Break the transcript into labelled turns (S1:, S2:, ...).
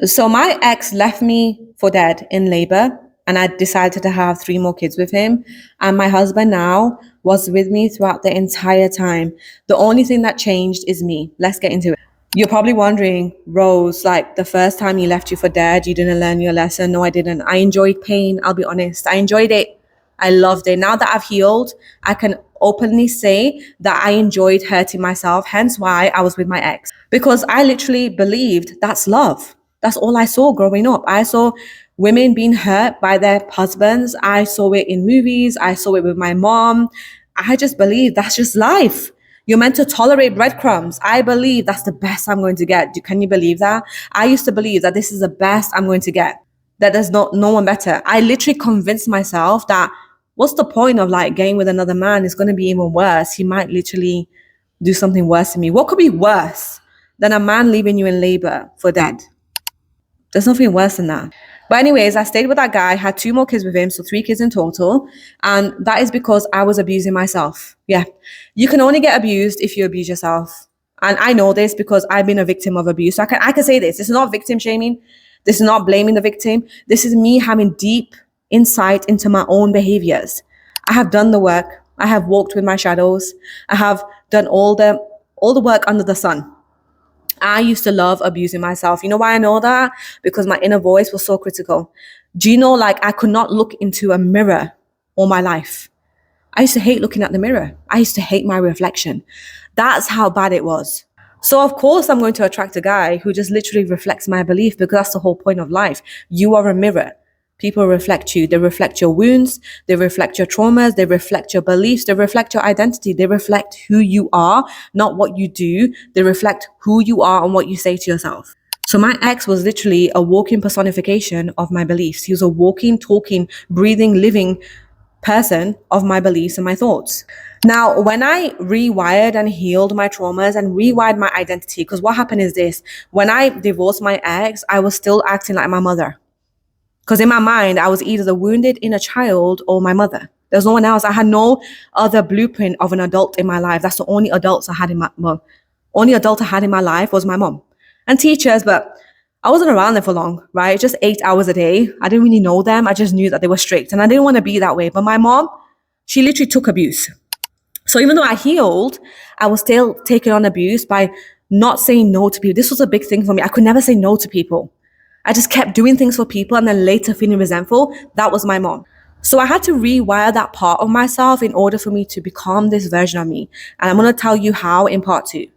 S1: So my ex left me for dead in labor, and I decided to have three more kids with him. And my husband now was with me throughout the entire time. The only thing that changed is me. Let's get into it. You're probably wondering, Rose, like the first time he left you for dead, you didn't learn your lesson. No, I didn't. I enjoyed pain. I'll be honest. I enjoyed it. I loved it. Now that I've healed, I can openly say that I enjoyed hurting myself, hence why I was with my ex. Because I literally believed that's love. That's all I saw growing up. I saw women being hurt by their husbands. I saw it in movies. I saw it with my mom. I just believe that's just life. You're meant to tolerate breadcrumbs. I believe that's the best I'm going to get. Can you believe that? I used to believe that this is the best I'm going to get, that there's no one better. I literally convinced myself that what's the point of like getting with another man? It's going to be even worse. He might literally do something worse to me. What could be worse than a man leaving you in labor for dead? There's nothing worse than that. But anyways, I stayed with that guy, had two more kids with him, so three kids in total. And that is because I was abusing myself. Yeah. You can only get abused if you abuse yourself. And I know this because I've been a victim of abuse. So I can say this. This is not victim shaming. This is not blaming the victim. This is me having deep insight into my own behaviors. I have done the work. I have walked with my shadows. I have done all the work under the sun. I used to love abusing myself. You know why I know that? Because my inner voice was so critical. Do you know, like, I could not look into a mirror all my life. I used to hate looking at the mirror. I used to hate my reflection. That's how bad it was. So of course I'm going to attract a guy who just literally reflects my belief, because that's the whole point of life. You are a mirror. People reflect you. They reflect your wounds. They reflect your traumas. They reflect your beliefs. They reflect your identity. They reflect who you are, not what you do. They reflect who you are and what you say to yourself. So my ex was literally a walking personification of my beliefs. He was a walking, talking, breathing, living person of my beliefs and my thoughts. Now, when I rewired and healed my traumas and rewired my identity, because what happened is this: when I divorced my ex, I was still acting like my mother. Because in my mind, I was either the wounded inner child or my mother. There's no one else. I had no other blueprint of an adult in my life. That's the only adults I had in only adult I had in my life was my mom and teachers, but I wasn't around them for long, right? Just 8 hours a day. I didn't really know them. I just knew that they were strict and I didn't want to be that way. But my mom, she literally took abuse. So even though I healed, I was still taking on abuse by not saying no to people. This was a big thing for me. I could never say no to people. I just kept doing things for people and then later feeling resentful. That was my mom. So I had to rewire that part of myself in order for me to become this version of me. And I'm going to tell you how in part 2.